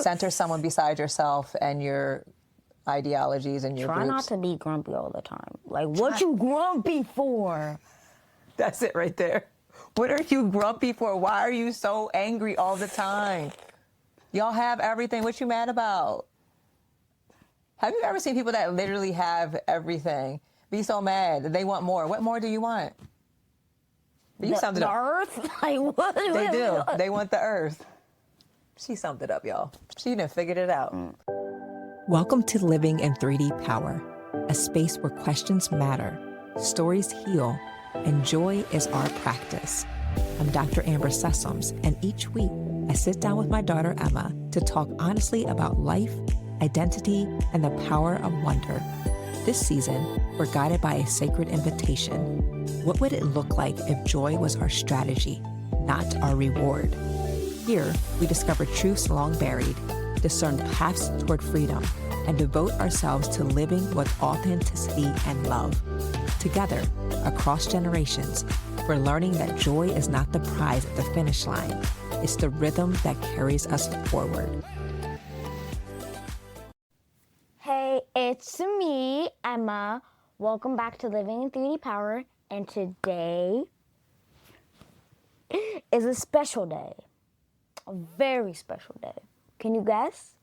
center someone beside yourself and your ideologies and your Try not groups. to be grumpy all the time. Like, what you grumpy for? That's it right there. What are you grumpy for? Why are you so angry all the time? Y'all have everything. What you mad about? Have you ever seen people that literally have everything be so mad that they want more? What more do you want? You summed it The up. earth? Like, what? They do. They want the earth. She summed it up, y'all. She done figured it out. Welcome to Living in 3D Power, a space where questions matter, stories heal, and joy is our practice. I'm Dr. Amber Sessoms, and each week I sit down with my daughter Emma to talk honestly about life, identity, and the power of wonder. This season, we're guided by a sacred invitation. What would it look like if joy was our strategy, not our reward? Here, we discover truths long buried, discern paths toward freedom, and devote ourselves to living with authenticity and love. Together, across generations, we're learning that joy is not the prize at the finish line. It's the rhythm that carries us forward. Hey, it's me, Emma. Welcome back to Living in 3D Power. And today is a special day. A very special day. Can you guess?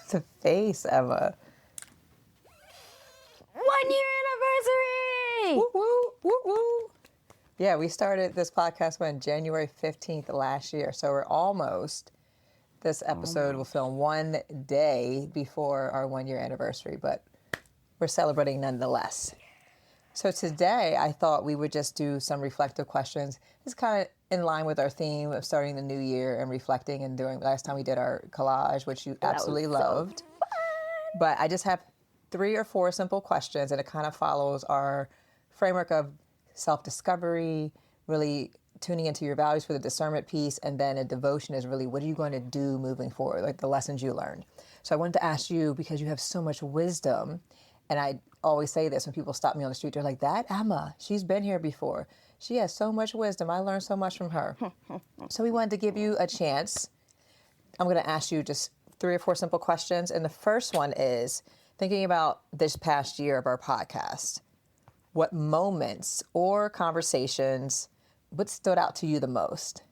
It's a face, Emma. 1 year anniversary! Woo, woo, woo, woo. Yeah, we started this podcast when January 15th last year. So we're almost, this episode will film one day before our 1 year anniversary, but we're celebrating nonetheless. So today I thought we would just do some reflective questions. It's kind of in line with our theme of starting the new year and reflecting and doing, last time we did our collage, which you absolutely loved. So fun. But I just have 3 or 4 simple questions, and it kind of follows our framework of self-discovery, really tuning into your values for the discernment piece, and then a devotion is really, what are you going to do moving forward, like the lessons you learned. So I wanted to ask you, because you have so much wisdom, and I always say this when people stop me on the street, they're like, that Emma, she's been here before. She has so much wisdom. I learned so much from her. So we wanted to give you a chance. I'm going to ask you just 3 or 4 simple questions. And the first one is, thinking about this past year of our podcast, what moments or conversations, what stood out to you the most?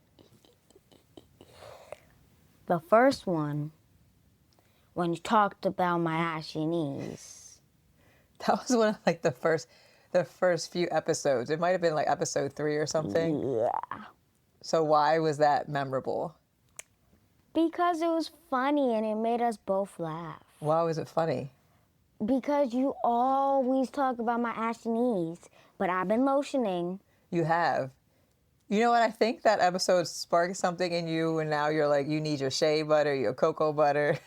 The first one, when you talked about my ashy knees. That was one of like the first few episodes. It might have been like episode 3 or something. Yeah. So why was that memorable? Because it was funny and it made us both laugh. Why was it funny? Because you always talk about my ashy knees, but I've been lotioning. You have. You know what? I think that episode sparked something in you, and now you're like, you need your shea butter, your cocoa butter.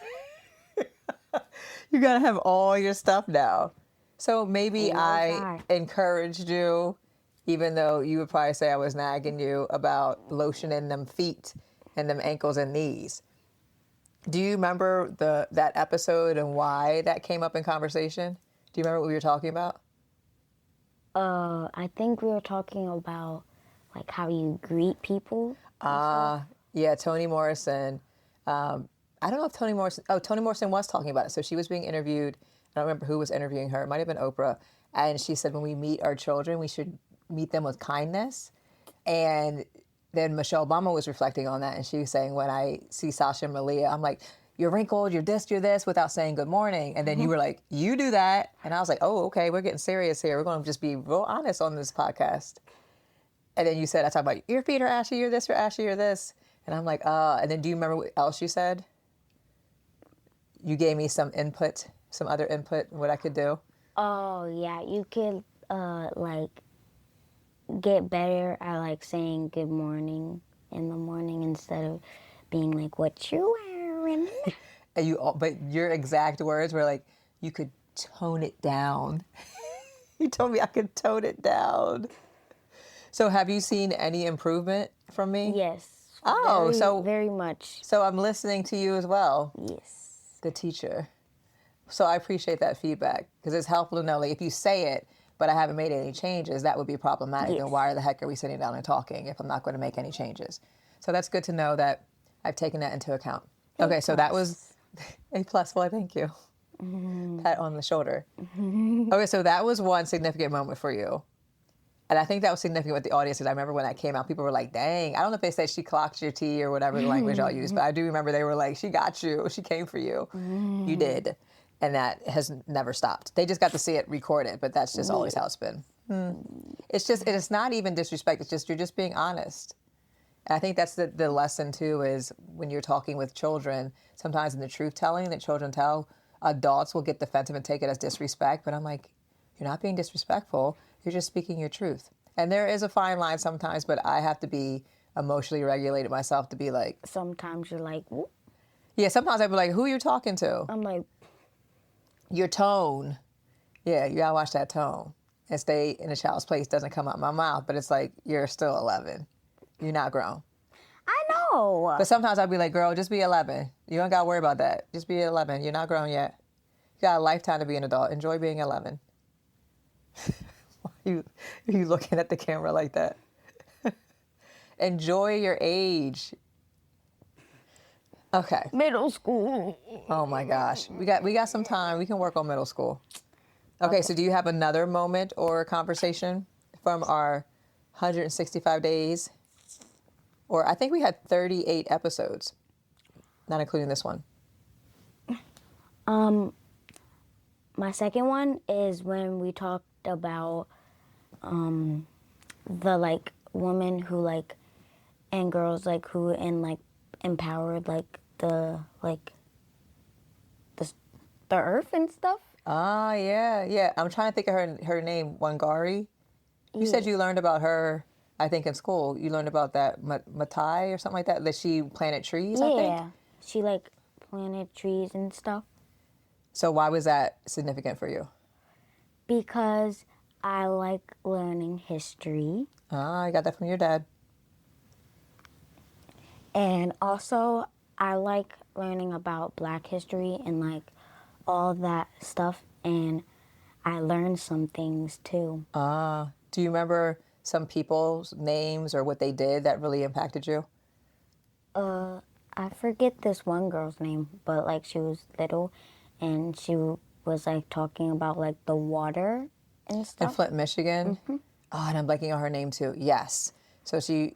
You gotta have all your stuff now. So maybe I encouraged you, even though you would probably say I was nagging you about lotioning them feet and them ankles and knees. Do you remember that episode and why that came up in conversation? Do you remember what we were talking about? I think we were talking about like how you greet people. Yeah, Toni Morrison. I don't know if Toni Morrison was talking about it. So she was being interviewed. I don't remember who was interviewing her. It might have been Oprah. And she said when we meet our children, we should meet them with kindness. And then Michelle Obama was reflecting on that. And she was saying, when I see Sasha and Malia, I'm like, you're wrinkled, you're this, without saying good morning. And then you were like, you do that. And I was like, oh, okay, we're getting serious here. We're going to just be real honest on this podcast. And then you said, I talk about your feet are ashy, you're this, you're ashy, you're this. And I'm like, and then do you remember what else you said? You gave me some input, some other input, what I could do. Oh, yeah, you could, like, get better at, like, saying good morning in the morning instead of being like, what you wearing? And but your exact words were like, you could tone it down. You told me I could tone it down. So have you seen any improvement from me? Yes. Oh, very much. So I'm listening to you as well. Yes. The teacher. So I appreciate that feedback because it's helpful to know, like, if you say it, but I haven't made any changes, that would be problematic. Yes. Then why the heck are we sitting down and talking if I'm not going to make any changes? So that's good to know that I've taken that into account. Okay, so that was A+. Well, thank you. Pat on the shoulder. Okay, so that was one significant moment for you. And I think that was significant with the audience because I remember when that came out, people were like, dang. I don't know if they said she clocked your tea or whatever the language y'all used, but I do remember they were like, she got you. She came for you. You did. And that has never stopped. They just got to see it recorded, but that's just always how it's been. It's not even disrespect. It's just, you're just being honest. And I think that's the lesson too, is when you're talking with children, sometimes in the truth telling that children tell, adults will get defensive and take it as disrespect. But I'm like, you're not being disrespectful. You're just speaking your truth. And there is a fine line sometimes, but I have to be emotionally regulated myself to be like. Sometimes you're like, whoop. Yeah, sometimes I'd be like, who are you talking to? I'm like. Your tone. Yeah, you gotta watch that tone. And stay in a child's place doesn't come out my mouth, but it's like, you're still 11. You're not grown. I know. But sometimes I'd be like, girl, just be 11. You don't gotta worry about that. Just be 11. You're not grown yet. You got a lifetime to be an adult. Enjoy being 11. Why are you looking at the camera like that? Enjoy your age. Okay. Middle school. Oh my gosh. We got some time. We can work on middle school. Okay, so do you have another moment or conversation from our 165 days? Or I think we had 38 episodes, not including this one. My second one is when we talked about the like women who like and girls like who and like empowered like the earth and stuff. Ah, yeah. I'm trying to think of her name, Wangari. You said you learned about her, I think, in school. You learned about that Matai or something like that she planted trees, I think? Yeah, she like planted trees and stuff. So why was that significant for you? Because I like learning history. Ah, I got that from your dad. And also, I like learning about Black history and like all that stuff. And I learned some things too. Ah, do you remember some people's names or what they did that really impacted you? I forget this one girl's name, but like she was little and she was like talking about like the water and stuff. In Flint, Michigan? Mm-hmm. Oh, and I'm blanking on her name too. Yes. So she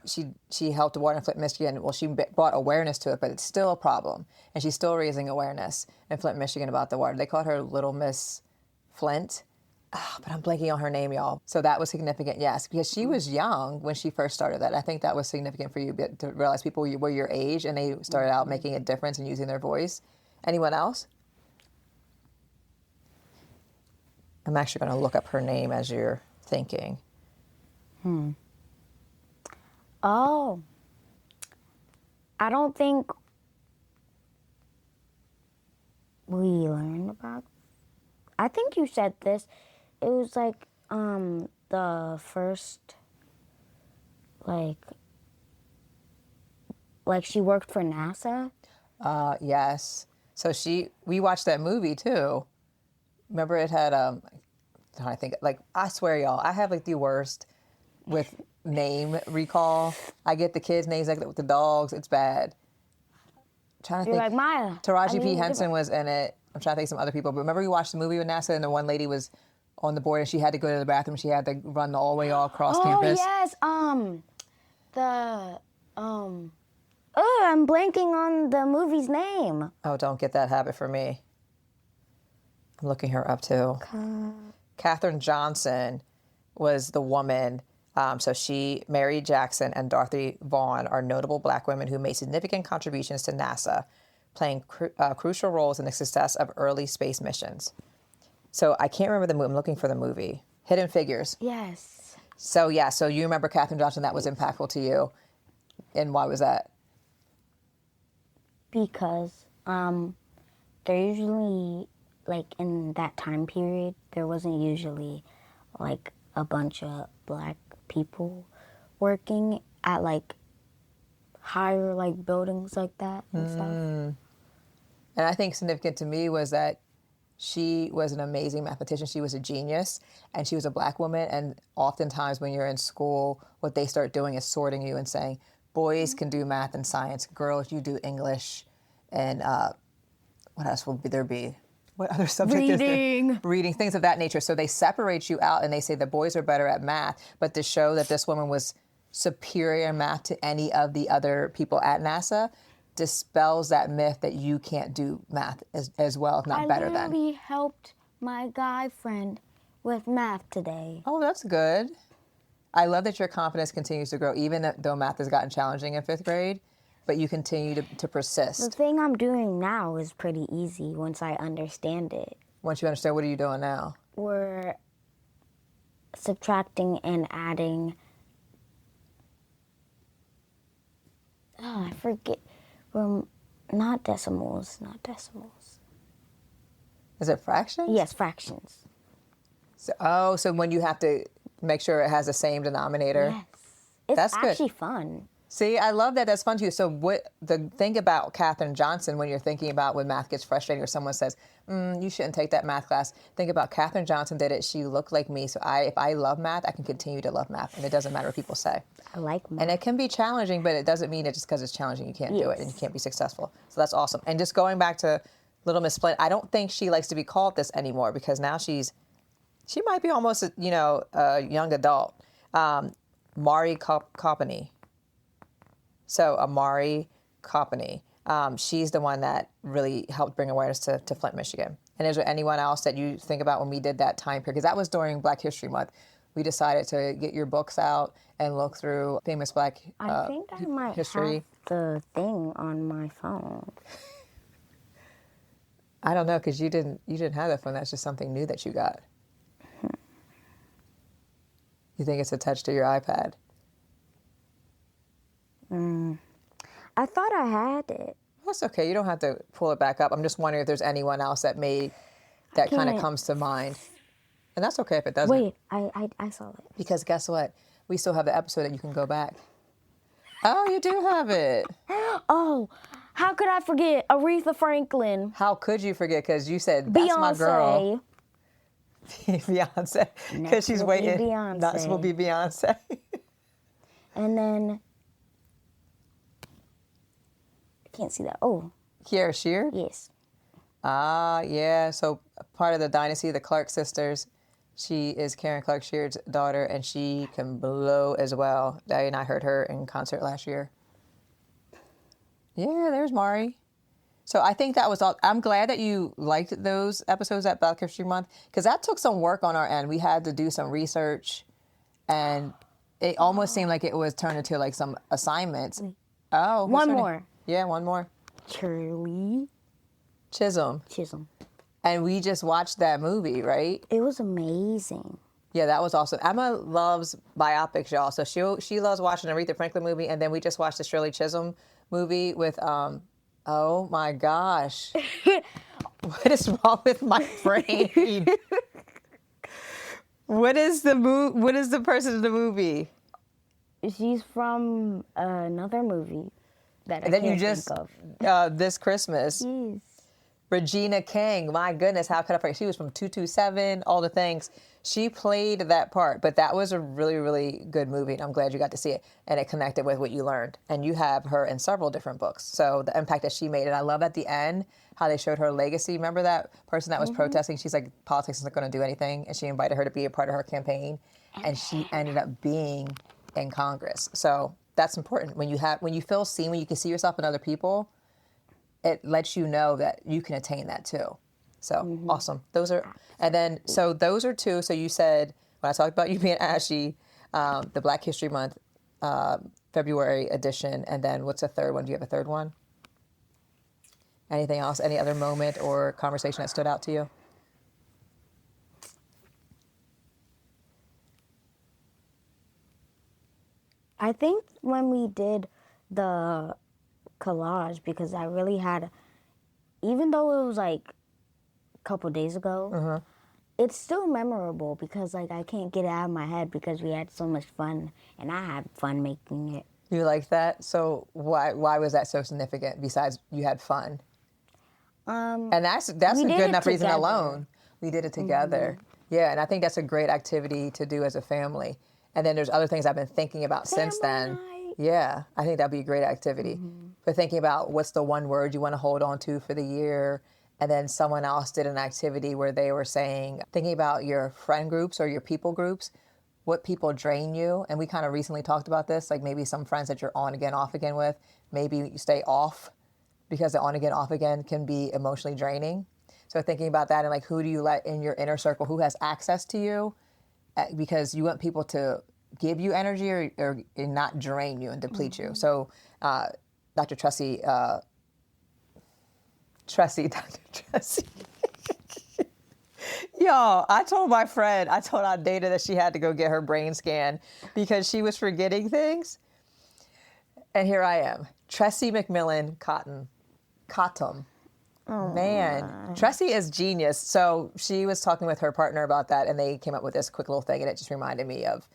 helped the water in Flint, Michigan. Well, she brought awareness to it, but it's still a problem. And she's still raising awareness in Flint, Michigan about the water. They called her Little Miss Flint. But I'm blanking on her name, y'all. So that was significant, yes, because she was young when she first started that. I think that was significant for you to realize people were your age and they started out making a difference and using their voice. Anyone else? I'm actually going to look up her name as you're thinking. Oh, I don't think we learned about. I think you said this. It was like the first, like she worked for NASA. Yes. So we watched that movie too. Remember it had I think like I swear y'all, I have like the worst with name recall. I get the kids' names like that with the dogs. It's bad. I'm trying to You're think. like Maya. Taraji P. Henson was in it. I'm trying to think of some other people. But remember we watched the movie with NASA and the one lady was on the board and she had to go to the bathroom. She had to run all the way all across campus. Oh yes. I'm blanking on the movie's name. Oh, don't get that habit for me. I'm looking her up too. Katherine Johnson was the woman. So she, Mary Jackson, and Dorothy Vaughan are notable Black women who made significant contributions to NASA, playing crucial roles in the success of early space missions. So I can't remember the movie. I'm looking for the movie. Hidden Figures. Yes. So yeah, so you remember Katherine Johnson, that was impactful to you. And why was that? Because they're usually, like in that time period, there wasn't usually like a bunch of Black people working at like higher like buildings like that and stuff. And I think significant to me was that she was an amazing mathematician. She was a genius, and she was a Black woman. And oftentimes when you're in school, what they start doing is sorting you and saying, boys can do math and science. Girls, you do English and what else will there be? What other subject is there? Reading, things of that nature. So they separate you out and they say the boys are better at math, but to show that this woman was superior in math to any of the other people at NASA dispels that myth that you can't do math as well, if not better than. I literally helped my guy friend with math today. Oh, that's good. I love that your confidence continues to grow, even though math has gotten challenging in 5th grade, but you continue to persist. The thing I'm doing now is pretty easy once I understand it. Once you understand, what are you doing now? We're subtracting and adding. Oh, I forget. We're not decimals. Is it fractions? Yes, fractions. So when you have to make sure it has the same denominator. Yes. It's That's actually good. fun. See, I love that. That's fun too. So think about Katherine Johnson when you're thinking about when math gets frustrating or someone says, you shouldn't take that math class. Think about Katherine Johnson did it. She looked like me. So if I love math, I can continue to love math. And it doesn't matter what people say. I like math. And it can be challenging, but it doesn't mean that just because it's challenging, you can't do it and you can't be successful. So that's awesome. And just going back to Little Miss Splendid, I don't think she likes to be called this anymore because now she might be almost a young adult. Mari Copany. So Amari Copany, she's the one that really helped bring awareness to Flint, Michigan. And is there anyone else that you think about when we did that time period? Because that was during Black History Month. We decided to get your books out and look through famous Black I think I might history. have the thing on my phone. I don't know, because you didn't have that phone. That's just something new that you got. You think it's attached to your iPad? I thought I had it. That's okay. You don't have to pull it back up. I'm just wondering if there's anyone else that kind of comes to mind. And that's okay if it doesn't. Wait, I saw it. Because guess what? We still have the episode that you can go back. Oh, you do have it. Oh, how could I forget Aretha Franklin? How could you forget? Because you said, that's Beyonce. my girl. Beyonce. Because she's waiting. Beyonce. Next will be Beyonce. And then, I can't see that. Oh. Kiara Sheard? Yes. Ah, yeah. So part of the dynasty, the Clark sisters. She is Karen Clark Sheard's daughter, and she can blow as well. Daddy and I heard her in concert last year. Yeah, there's Mari. So I think that was all. I'm glad that you liked those episodes at Black History Month, because that took some work on our end. We had to do some research, and it almost seemed like it was turned into like some assignments. Oh, One more. Yeah, one more. Shirley Chisholm. And we just watched that movie, right? It was amazing. Yeah, that was awesome. Emma loves biopics, y'all. So she loves watching the Aretha Franklin movie, and then we just watched the Shirley Chisholm movie with oh my gosh. What is wrong with my brain? What is the person in the movie? She's from another movie that I That can't you just think of. This Christmas. Yes. Regina King, my goodness, how could I forget? She was from 227, all the things. She played that part, but that was a really, really good movie, and I'm glad you got to see it, and it connected with what you learned. And you have her in several different books, so the impact that she made. And I love at the end how they showed her legacy. Remember that person that was protesting? She's like, politics isn't going to do anything, and she invited her to be a part of her campaign, and she ended up being in Congress. So that's important. When you feel seen, when you can see yourself in other people, it lets you know that you can attain that too. So awesome. Those are two. So you said, when I talked about you being ashy, the Black History Month, February edition, and then what's the third one? Do you have a third one? Anything else? Any other moment or conversation that stood out to you? I think when we did the collage, because I really had, even though it was like a couple days ago, it's still memorable because like I can't get it out of my head because we had so much fun and I had fun making it. You like that? So why was that so significant besides you had fun? And that's a good enough reason alone. We did it together. Yeah, and I think that's a great activity to do as a family. And then there's other things I've been thinking about since then. Yeah, I think that'd be a great activity. But thinking about what's the one word you want to hold on to for the year, and then someone else did an activity where they were saying, thinking about your friend groups or your people groups, what people drain you. And we kind of recently talked about this, like maybe some friends that you're on again, off again with, maybe you stay off because the on again, off again can be emotionally draining. So thinking about that and like who do you let in your inner circle, who has access to you, because you want people to give you energy or not drain you and deplete you. So Dr. Tressie, Dr. Tressie. Y'all, I told our data that she had to go get her brain scan because she was forgetting things. And here I am, Tressie McMillan Cottom. Oh, Man, Tressie is genius. So she was talking with her partner about that, and they came up with this quick little thing, and it just reminded me of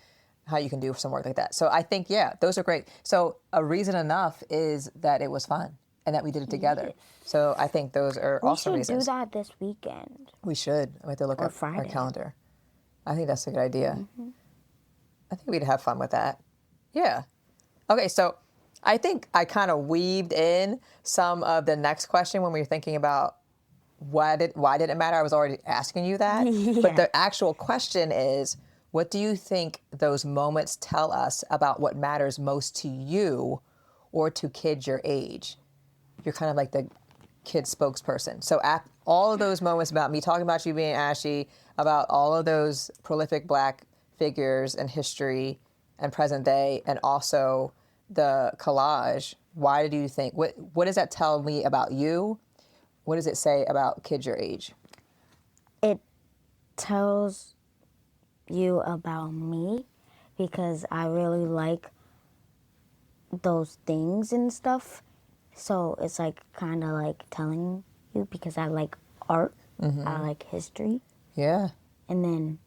how you can do some work like that. So I think, yeah, those are great. So a reason enough is that it was fun and that we did it together. Yes. So I think those are awesome reasons. We should do that this weekend. We should. I have to look Or at our Friday. calendar. I think that's a good idea. I think we'd have fun with that. Yeah. Okay, so I think I kind of weaved in some of the next question when we were thinking about why did it matter? I was already asking you that. Yeah. But the actual question is, what do you think those moments tell us about what matters most to you or to kids your age? You're kind of like the kid spokesperson. So all of those moments about me talking about you being ashy, about all of those prolific Black figures in history and present day, and also the collage, why do you think, what does that tell me about you? What does it say about kids your age? It tells you about me because I really like those things and stuff. So it's like kind of like telling you because I like art, I like history, Yeah. and then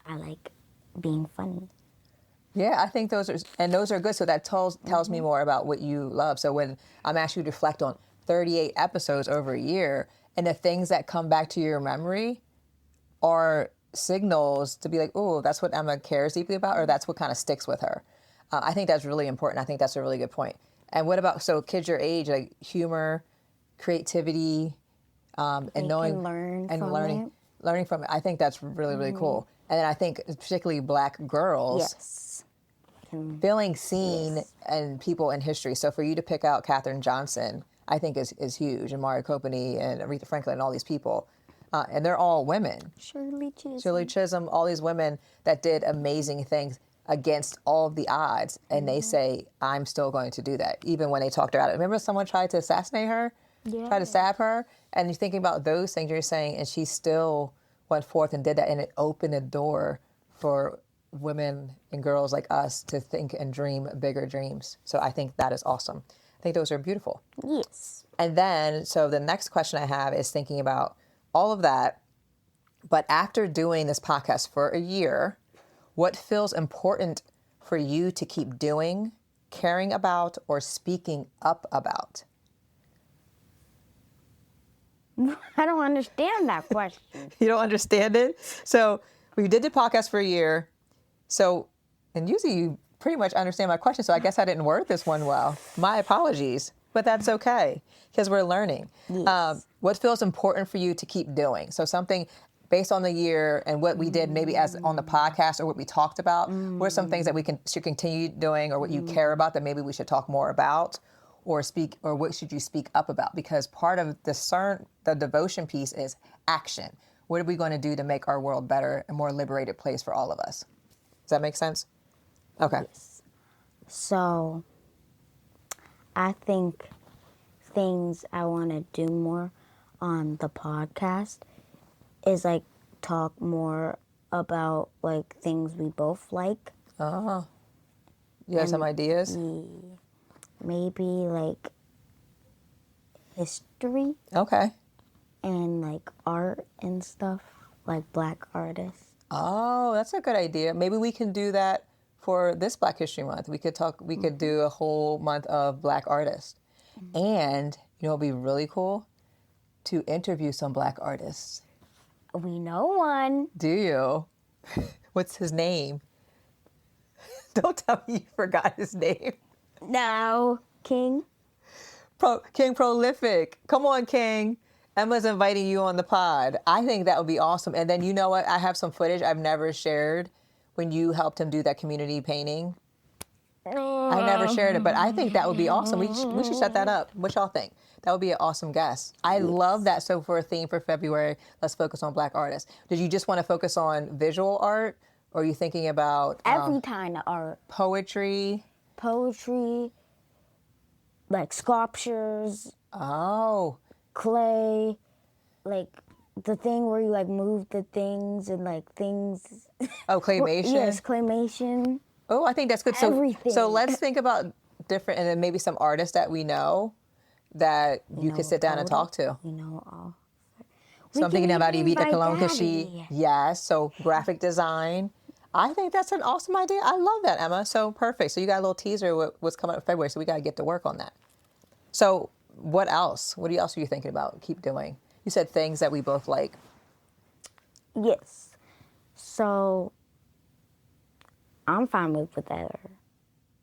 I like being funny. Yeah, I think those are good. So that tells me more about what you love. So when I'm asking you to reflect on 38 episodes over a year, and the things that come back to your memory are signals to be like, oh, that's what Emma cares deeply about, or that's what kind of sticks with her. I think that's really important. I think that's a really good point. And what about, so kids your age, like humor, creativity, and They knowing can learn and from learning from it. I think that's really, really cool. And then I think particularly Black girls, Yes. feeling seen Yes. and people in history. So for you to pick out Katherine Johnson, I think is huge, and Mario Copany and Aretha Franklin and all these people. And they're all women. Shirley Chisholm, all these women that did amazing things against all of the odds. And they say, I'm still going to do that, even when they talked her out. Remember someone tried to assassinate her? Yeah. Tried to stab her? And you're thinking about those things you're saying, and she still went forth and did that, and it opened a door for women and girls like us to think and dream bigger dreams. So I think that is awesome. I think those are beautiful. Yes. And then, so the next question I have is thinking about all of that, but after doing this podcast for a year, what feels important for you to keep doing, caring about, or speaking up about? I don't understand that question. You don't understand it? So we did the podcast for a year. So, and usually you pretty much understand my question, so I guess I didn't word this one well. My apologies, but that's okay because we're learning. Yes. What feels important for you to keep doing? So something based on the year and what we did maybe as on the podcast or what we talked about, what are some things that we should continue doing, or what you care about that maybe we should talk more about, or what should you speak up about? Because part of the devotion piece is action. What are we going to do to make our world better, a more liberated place for all of us? Does that make sense? Okay. Yes. So I think things I want to do more on the podcast is like talk more about like things we both like. You have some ideas? Maybe like history Okay. and like art and stuff, like Black artists. Oh, that's a good idea. Maybe we can do that for this Black History Month. We could do a whole month of Black artists. And, you know, it'd be really cool to interview some Black artists. We know one. Do you? What's his name? Don't tell me you forgot his name. No, King. King Prolific. Come on, King. Emma's inviting you on the pod. I think that would be awesome. And then you know what? I have some footage I've never shared when you helped him do that community painting. I never shared it, but I think that would be awesome. We should set that up. What y'all think? That would be an awesome guest. I love that. So for a theme for February, let's focus on Black artists. Did you just want to focus on visual art, or are you thinking about Every kind of art. poetry, like sculptures, Oh, clay, like the thing where you like move the things and like things. claymation? Yes, claymation. Oh, I think that's good. Everything. So let's think about different, and then maybe some artists that we know that you could sit down and talk to. You know, all. So I'm thinking about Evita Colon because Daddy. yes, so graphic design. I think that's an awesome idea. I love that, Emma. So perfect. So you got a little teaser with what's coming up in February, so we got to get to work on that. So what else? What else are you thinking about? Keep doing. You said things that we both like. Yes. So I'm fine with whatever.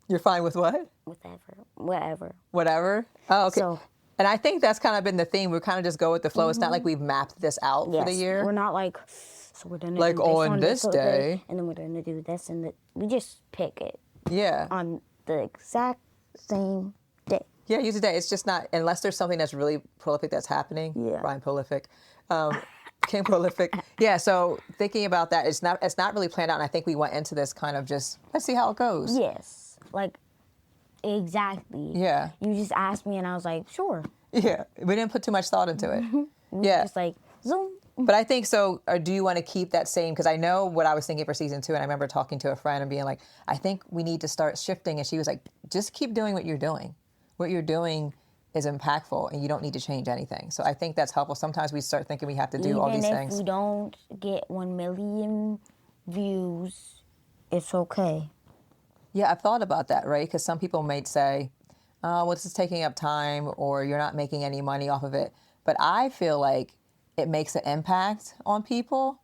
You're fine with what? Whatever. Whatever? Oh, okay. So, And I think that's kind of been the theme. We kind of just go with the flow. It's not like we've mapped this out for the year. We're not like, so we're gonna Like do this on this day. and then we're gonna do this, and we just pick it Yeah. on the exact same day. Yeah, use a day. It's just not, unless there's something that's really prolific that's happening. Yeah. Brian Prolific. King Prolific. Yeah, so thinking about that, it's not really planned out. And I think we went into this kind of just, let's see how it goes. Yes, like exactly. Yeah. You just asked me, and I was like, sure. Yeah, we didn't put too much thought into it. Yeah. Just like zoom. But I think so, or do you want to keep that same, because I know what I was thinking for season 2, and I remember talking to a friend and being like, I think we need to start shifting. And she was like, just keep doing what you're doing. What you're doing is impactful, and you don't need to change anything. So I think that's helpful. Sometimes we start thinking we have to do all these Even things. if we don't get 1 million views, it's okay. Yeah, I've thought about that, right? Because some people might say, oh, well, this is taking up time, or you're not making any money off of it. But I feel like it makes an impact on people,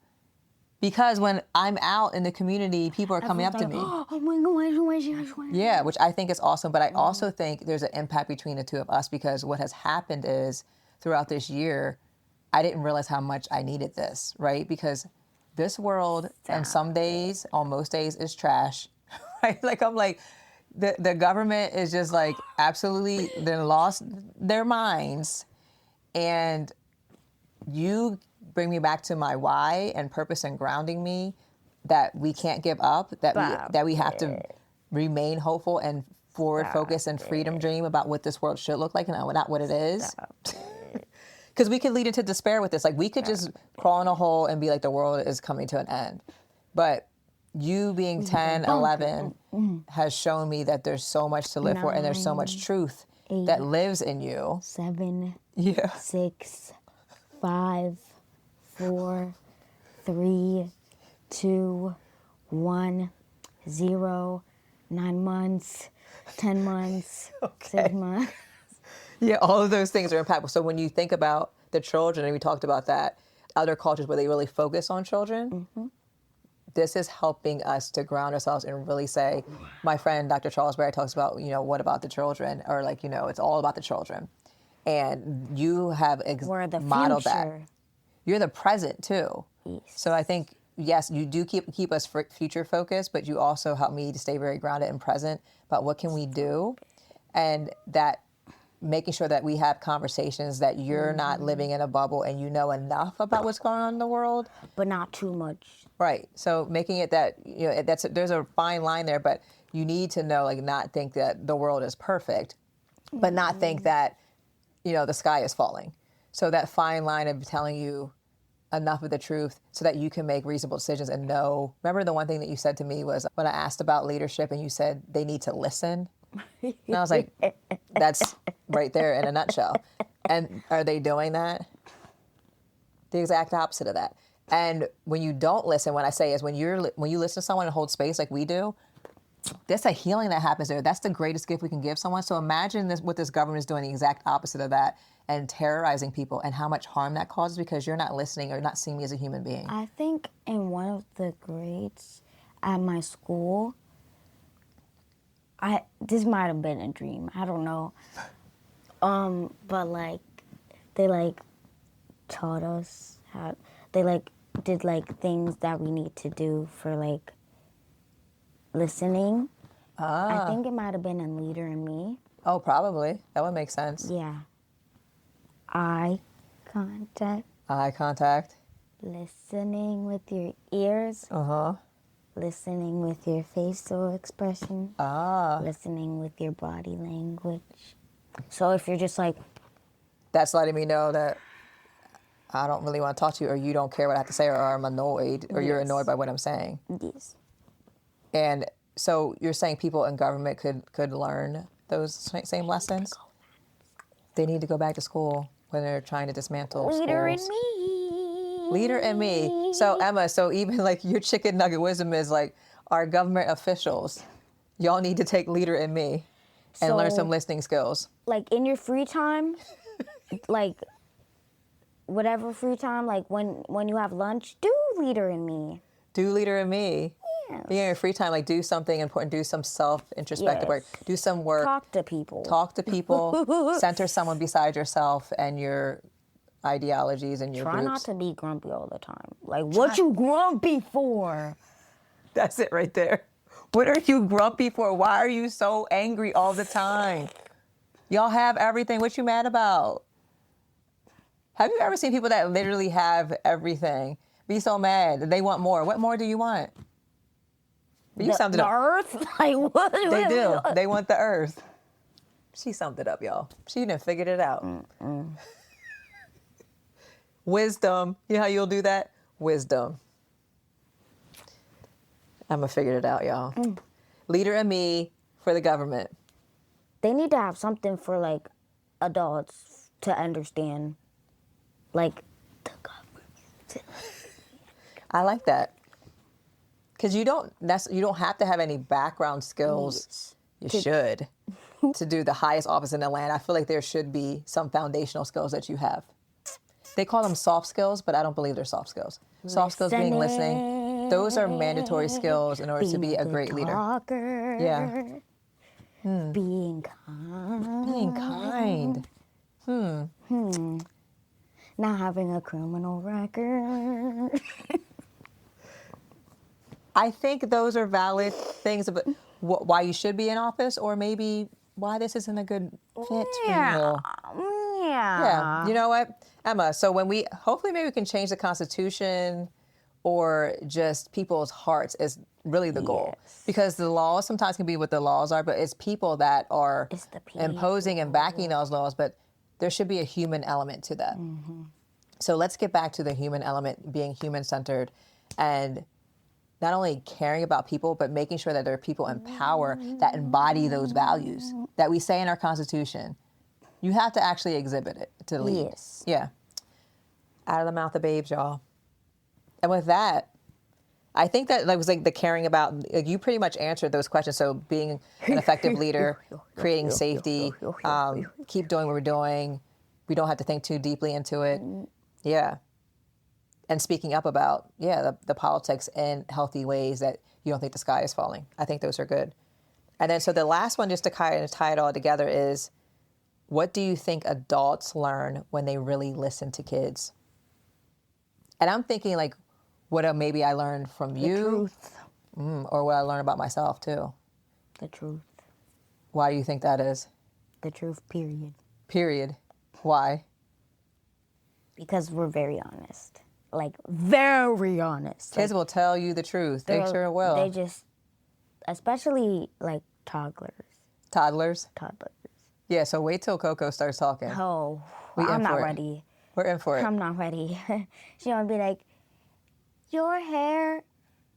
because when I'm out in the community, people are coming up to me. Oh my gosh. Yeah, which I think is awesome. But I also think there's an impact between the two of us, because what has happened is throughout this year, I didn't realize how much I needed this, right? Because this world, and some days, on most days, is trash, right? Like, I'm like, the government is just like absolutely, they're lost their minds. And you bring me back to my why and purpose and grounding me, that we can't give up, that we have to remain hopeful and forward focus and freedom dream about what this world should look like and not what it is. Because we could lead into despair with this. Like, we could just crawl in a hole and be like, the world is coming to an end. But you being 10, 11 has shown me that there's so much to live for, and there's so much truth that lives in you. 7, Yeah. 6, 5, 4, 3, 2, 1, 0, 9 months, 10 months, 6 months. Yeah, all of those things are impactful. So when you think about the children, and we talked about that, other cultures where they really focus on children, this is helping us to ground ourselves and really say, my friend Dr. Charles Berry talks about, what about the children? Or like, it's all about the children. And you have We're the modeled future. that. You're the present too. Yes. So I think, yes, you do keep us future focused, but you also help me to stay very grounded and present about what can we do, and that making sure that we have conversations, that you're not living in a bubble and you know enough about what's going on in the world. But not too much. Right. So making it that, there's a fine line there, but you need to know, like, not think that the world is perfect, but not think that, the sky is falling. So that fine line of telling you enough of the truth so that you can make reasonable decisions and know. Remember the one thing that you said to me was when I asked about leadership and you said they need to listen? And I was like, that's right there in a nutshell. And are they doing that? The exact opposite of that. And when you don't listen, what I say is when you listen to someone and hold space like we do, that's a healing that happens there. That's the greatest gift we can give someone. So imagine what this government is doing, the exact opposite of that, and terrorizing people, and how much harm that causes because you're not listening or not seeing me as a human being. I think in one of the grades at my school, this might have been a dream. I don't know. But like they like taught us how they like did like things that we need to do for like listening. I think it might have been in Leader in Me. Oh, probably. That would make sense. Yeah. Eye contact. Eye contact. Listening with your ears. Listening with your facial expression. Listening with your body language. So if you're just like... That's letting me know that I don't really want to talk to you, or you don't care what I have to say, or I'm annoyed, or you're annoyed by what I'm saying. Yes. And so you're saying people in government could learn those same lessons? They need to go back to school when they're trying to dismantle Leader schools. in me. Leader in me. So Emma, so even like your chicken nugget wisdom is like, our government officials, y'all need to take Leader in Me and learn some listening skills. Like in your free time, like whatever free time, like when you have lunch, do Leader in Me. Do Leader in Me. Yes. Yeah, in your free time, like do something important, do some self-introspective work, do some work. Talk to people. Talk to people, center someone beside yourself and your ideologies and your Try groups. not to be grumpy all the time. Like, what you grumpy for? That's it right there. What are you grumpy for? Why are you so angry all the time? Y'all have everything. What you mad about? Have you ever seen people that literally have everything be so mad? They want more. What more do you want? You summed it up. The earth? Like, what? They do. They want the earth. She summed it up, y'all. She done figured it out. Wisdom. You know how you'll do that? Wisdom. Emma figured it out, y'all. Leader in Me for the government. They need to have something for, like, adults to understand. Like, the government. I like that. Because you don't have to have any background skills. You should. To do the highest office in the land. I feel like there should be some foundational skills that you have. They call them soft skills, but I don't believe they're soft skills. Soft skills being listening. Those are mandatory skills in order to be a great leader. Talker. Yeah. Being kind. Being kind. Not having a criminal record. I think those are valid things about why you should be in office, or maybe why this isn't a good fit for you. Yeah. You know what, Emma? So when hopefully maybe we can change the Constitution, or just people's hearts is really the goal. Yes. Because the laws sometimes can be what the laws are, but it's people that are people. imposing and backing those laws. But there should be a human element to that. So let's get back to the human element, being human-centered, and not only caring about people, but making sure that there are people in power that embody those values that we say in our Constitution. You have to actually exhibit it to lead. Yes. Yeah. Out of the mouth of babes, y'all. And with that, I think that was like the caring about, like, you pretty much answered those questions. So being an effective leader, creating safety, keep doing what we're doing. We don't have to think too deeply into it. Yeah. And speaking up about, the politics in healthy ways that you don't think the sky is falling. I think those are good. And then so the last one, just to kind of tie it all together, is what do you think adults learn when they really listen to kids? And I'm thinking like, what maybe I learned from you? The truth. Or what I learned about myself too. The truth. Why do you think that is? The truth, period. Period. Why? Because we're very honest. Like, very honest. Kids will tell you the truth. They sure will. They just, especially like toddlers. Toddlers? Toddlers. Yeah, so wait till Coco starts talking. Oh, I'm not ready. We're in for it. I'm not ready. She's going to be like, your hair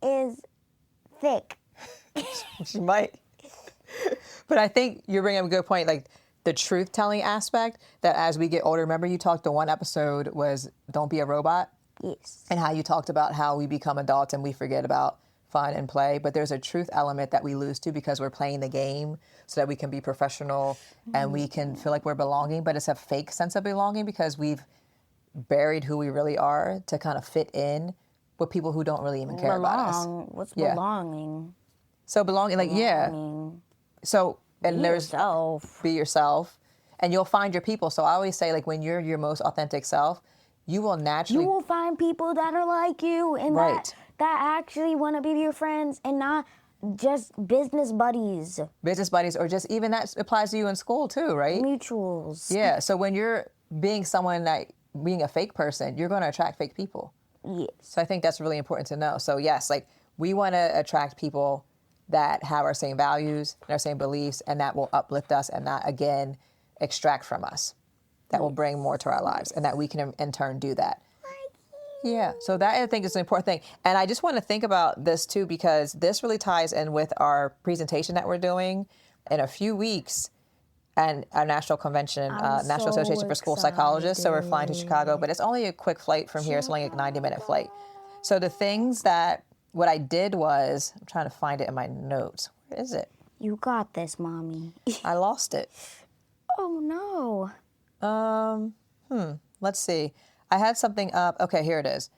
is thick. She might. But I think you're bringing up a good point, like the truth-telling aspect, that as we get older, remember you talked, the one episode was Don't Be a Robot? Yes. And how you talked about how we become adults and we forget about fun and play, but there's a truth element that we lose to because we're playing the game so that we can be professional and we can feel like we're belonging, but it's a fake sense of belonging because we've buried who we really are to kind of fit in with people who don't really even care about us. What's belonging? So belonging, like, Belonging. So, and Be there's yourself. be yourself, and you'll find your people. So I always say, like, when you're your most authentic self, you will naturally. You will find people that are like you and Right. that actually want to be your friends and not just business buddies. Business buddies, or just even that applies to you in school too, right? Mutuals. Yeah. So when you're being someone that being a fake person, you're going to attract fake people. Yes. So I think that's really important to know. So yes, like we want to attract people that have our same values and our same beliefs, and that will uplift us and not again extract from us. That will bring more to our lives, and that we can in turn do that. Yeah, so that I think is an important thing. And I just want to think about this too, because this really ties in with our presentation that we're doing in a few weeks and our national convention, National so Association for School Psychologists. So we're flying to Chicago, but it's only a quick flight from here. It's only a 90-minute flight. So the things that, what I did was, I'm trying to find it in my notes. Where is it? You got this, Mommy. I lost it. Oh, no. Let's see. I had something up. Okay, here it is.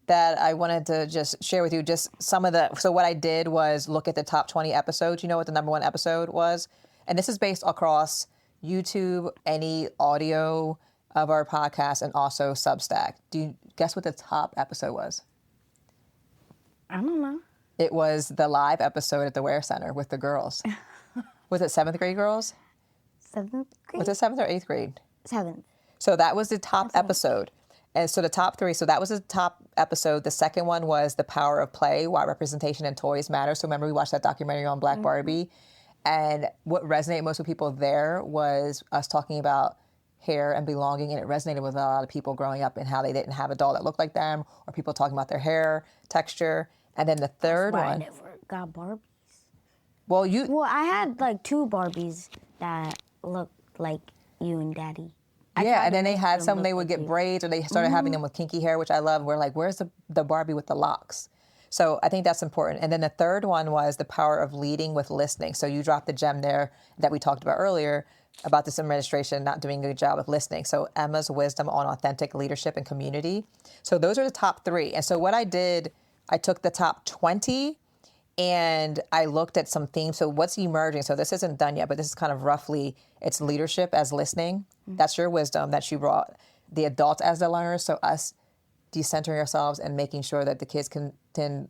That I wanted to just share with you just some of the, so what I did was look at the top 20 episodes. You know what the number one episode was? And this is based across YouTube, any audio of our podcast, and also Substack. Do you guess what the top episode was? I don't know. It was the live episode at the Ware Center with the girls. Was it 7th grade girls? 7th grade? Was it 7th or 8th grade? 7th. So that was the top episode. And so the top 3, so that was the top episode. The second one was The Power of Play, Why Representation in Toys Matter. So remember we watched that documentary on Black Barbie. And what resonated most with people there was us talking about hair and belonging. And it resonated with a lot of people growing up and how they didn't have a doll that looked like them, or people talking about their hair texture. And then the third That's why one. I never got Barbies. Well, I had like 2 Barbies that looked like you and Daddy. Yeah, and then they had some, they would get braids, or they started having them with kinky hair, which I love. We're like, where's the Barbie with the locks? So I think that's important. And then the third one was the power of leading with listening. So you dropped the gem there that we talked about earlier about this administration not doing a good job of listening. So Emma's wisdom on authentic leadership and community. So those are the top 3. And so what I did, I took the top 20 and I looked at some themes. So what's emerging? So this isn't done yet, but this is kind of roughly, it's leadership as listening. That's your wisdom that you brought. The adults as the learners. So us decentering ourselves and making sure that the kids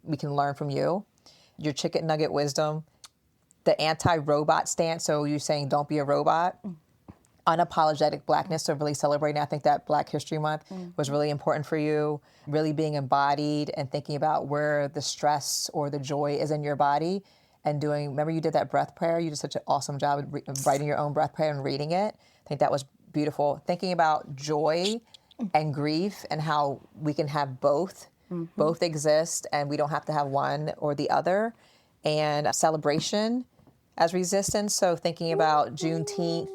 we can learn from you. Your chicken nugget wisdom. The anti-robot stance. So you saying don't be a robot. Unapologetic blackness. So really celebrating. I think that Black History Month was really important for you. Really being embodied and thinking about where the stress or the joy is in your body. And remember you did that breath prayer? You did such an awesome job of writing your own breath prayer and reading it. I think that was beautiful. Thinking about joy and grief and how we can have both. Both exist and we don't have to have one or the other. And celebration as resistance. So thinking about Juneteenth,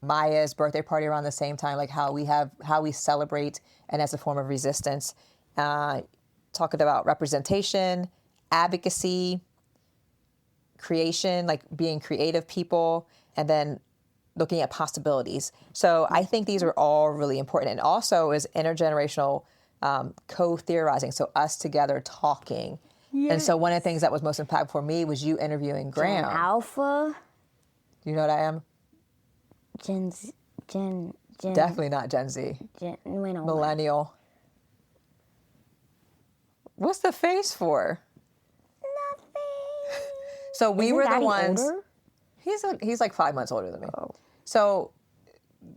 Maya's birthday party around the same time, like how we celebrate and as a form of resistance. Talking about representation, advocacy, creation, like being creative people, and then looking at possibilities. So I think these are all really important. And also is intergenerational co-theorizing. So us together talking. Yes. And so one of the things that was most impactful for me was you interviewing Graham. Gen Alpha. Do you know what I am? Gen. Definitely not Gen Z. Millennial. What's the face for? Nothing. So we were the ones. Older? He's like 5 months older than me. Oh. So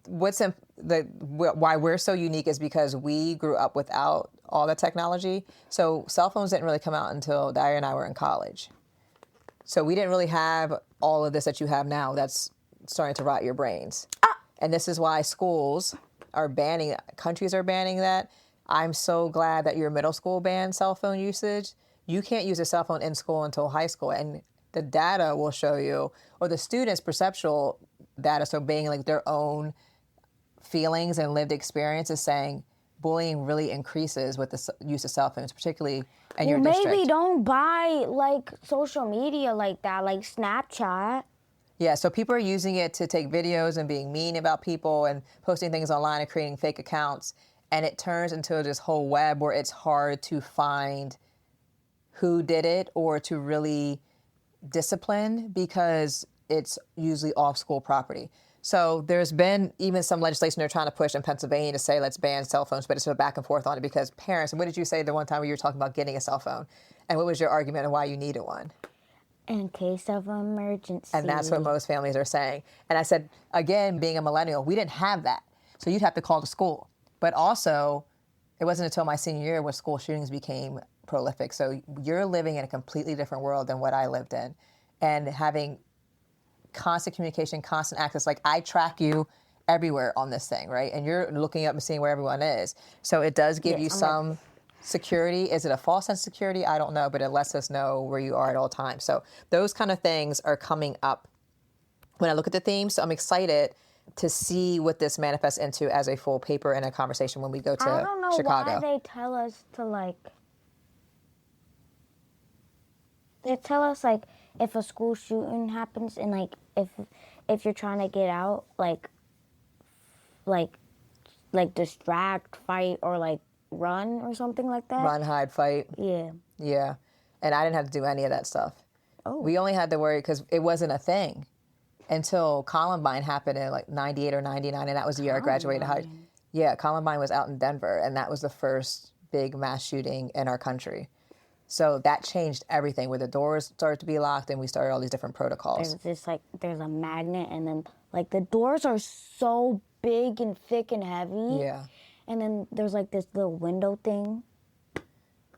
why we're so unique is because we grew up without all the technology. So cell phones didn't really come out until Dyer and I were in college. So we didn't really have all of this that you have now that's starting to rot your brains. And this is why countries are banning that. I'm so glad that your middle school banned cell phone usage. You can't use a cell phone in school until high school. And the data will show you, or the students' perceptual data, so being like their own feelings and lived experiences, saying bullying really increases with the use of cell phones, particularly in your district. Maybe don't buy like social media like that, like Snapchat. Yeah, so people are using it to take videos and being mean about people and posting things online and creating fake accounts. And it turns into this whole web where it's hard to find who did it or to really discipline, because it's usually off school property. So there's been even some legislation they're trying to push in Pennsylvania to say let's ban cell phones, but it's a back and forth on it because parents, and what did you say the one time where you were talking about getting a cell phone? And what was your argument on why you needed one? In case of an emergency. And that's what most families are saying. And I said, again, being a millennial, we didn't have that. So you'd have to call the school. But also, it wasn't until my senior year where school shootings became prolific. So you're living in a completely different world than what I lived in. And having constant communication, constant access. Like, I track you everywhere on this thing, right? And you're looking up and seeing where everyone is. So it does give you some security. Is it a false sense of security? I don't know, but it lets us know where you are at all times. So those kind of things are coming up when I look at the themes. So I'm excited to see what this manifests into as a full paper and a conversation when we go to Chicago. I don't know why they tell us to, like, they tell us, like, if a school shooting happens and, like, if you're trying to get out, like distract, fight, or, like, run or something like that. Run, hide, fight. Yeah. Yeah. And I didn't have to do any of that stuff. Oh. We only had to worry because it wasn't a thing until Columbine happened in, like, 98 or 99, and that was the year I graduated high. Yeah, Columbine was out in Denver, and that was the first big mass shooting in our country. So that changed everything, where the doors started to be locked and we started all these different protocols. There's a magnet, and then, like, the doors are so big and thick and heavy. Yeah. And then there's, like, this little window thing.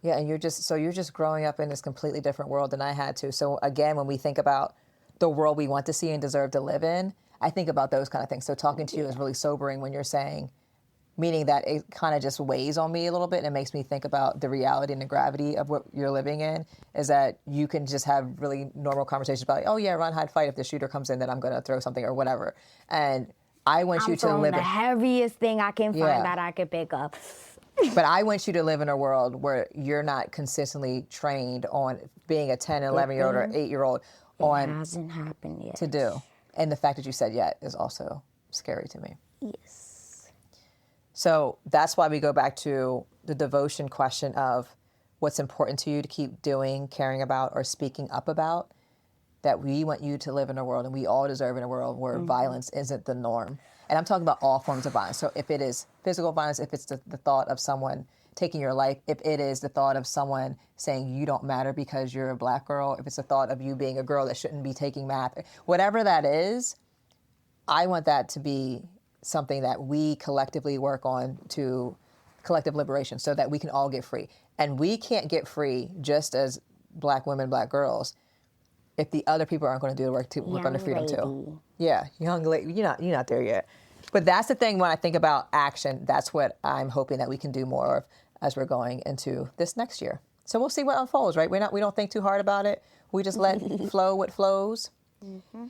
Yeah, and you're just growing up in this completely different world than I had to. So again, when we think about the world we want to see and deserve to live in, I think about those kind of things. So talking to you is really sobering when you're saying, meaning that it kind of just weighs on me a little bit and it makes me think about the reality and the gravity of what you're living in, is that you can just have really normal conversations about, oh yeah, run, hide, fight. If the shooter comes in, then I'm going to throw something or whatever. And I want you to live the heaviest thing I can find that I could pick up. But I want you to live in a world where you're not consistently trained on being a 10, 11-year-old or 8-year-old on It hasn't happened yet. to do. And the fact that you said yet is also scary to me. Yes. So that's why we go back to the devotion question of what's important to you to keep doing, caring about, or speaking up about, that we want you to live in a world, and we all deserve in a world where violence isn't the norm. And I'm talking about all forms of violence. So if it is physical violence, if it's the thought of someone taking your life, if it is the thought of someone saying you don't matter because you're a black girl, if it's the thought of you being a girl that shouldn't be taking math, whatever that is, I want that to be something that we collectively work on to collective liberation so that we can all get free. And we can't get free just as black women, black girls, if the other people aren't going to do the work to work on the freedom too. Yeah, young lady, you're not there yet. But that's the thing when I think about action, that's what I'm hoping that we can do more of as we're going into this next year. So we'll see what unfolds, right? We don't think too hard about it. We just let flow what flows. Mm-hmm.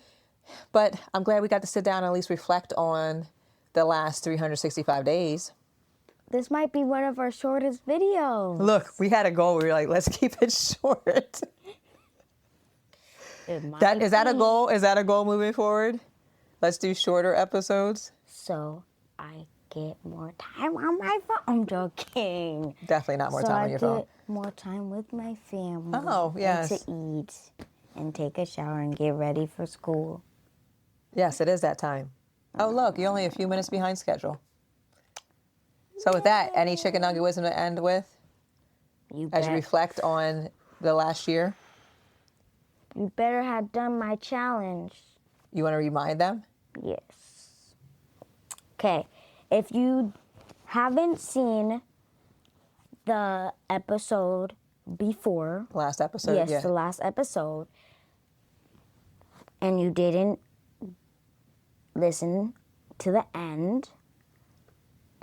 But I'm glad we got to sit down and at least reflect on the last 365 days. This might be one of our shortest videos. Look, we had a goal. We were like, let's keep it short. Is that a goal? Is that a goal moving forward? Let's do shorter episodes. So I get more time on my phone. I'm joking. Definitely not more time on your phone. So I get more time with my family. Oh, yes. And to eat and take a shower and get ready for school. Yes, it is that time. Oh, look, you're only a few minutes behind schedule. So with that, any chicken nugget wisdom to end with? As you reflect on the last year? You better have done my challenge. You want to remind them? Yes. Okay. If you haven't seen the episode before. Last episode, yes, the last episode. And you didn't listen to the end,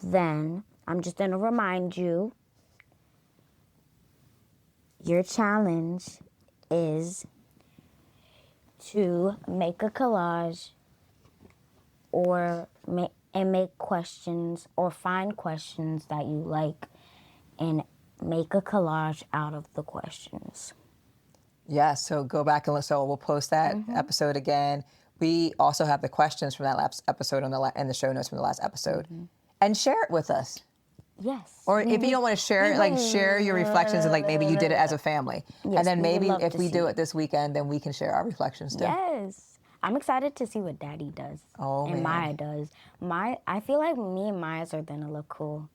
then I'm just going to remind you, your challenge is to make a collage or make questions or find questions that you like and make a collage out of the questions. Yeah, so go back and listen. So we'll post that episode again. We also have the questions from that last episode in the show notes from the last episode. And share it with us. Yes. Or if you don't want to share it, like share your reflections and like maybe you did it as a family. Yes, and then maybe if we see do it this weekend, then we can share our reflections too. Yes. I'm excited to see what Daddy does. Oh, and man. Maya does. I feel like me and Maya's are gonna look cool.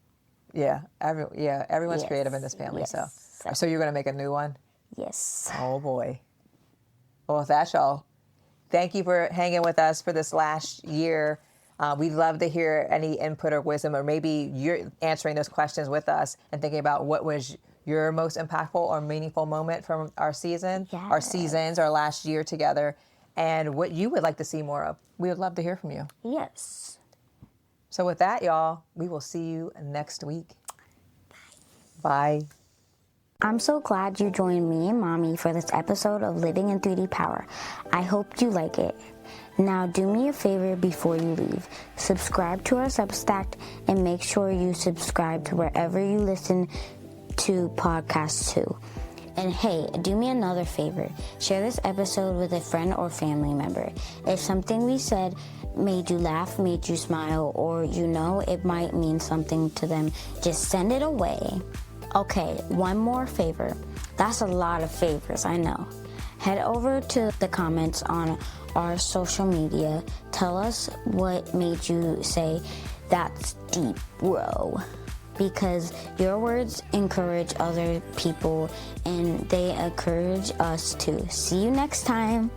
Yeah, everyone's Yes, creative in this family. yes. So you're gonna make a new one? Yes. Oh boy. Well, with that, y'all, thank you for hanging with us for this last year. We'd love to hear any input or wisdom, or maybe you're answering those questions with us and thinking about what was your most impactful or meaningful moment from our season, our seasons, our last year together, and what you would like to see more of. We would love to hear from you. Yes. So with that, y'all, we will see you next week. Bye. I'm so glad you joined me and Mommy for this episode of Living in 3D Power. I hope you like it. Now do me a favor before you leave. Subscribe to our Substack and make sure you subscribe to wherever you listen to podcasts too. And hey, do me another favor. Share this episode with a friend or family member. If something we said made you laugh, made you smile, or it might mean something to them, just send it away. Okay, one more favor. That's a lot of favors, I know. Head over to the comments on our social media. Tell us what made you say, "That's deep, bro." Because your words encourage other people and they encourage us too. See you next time.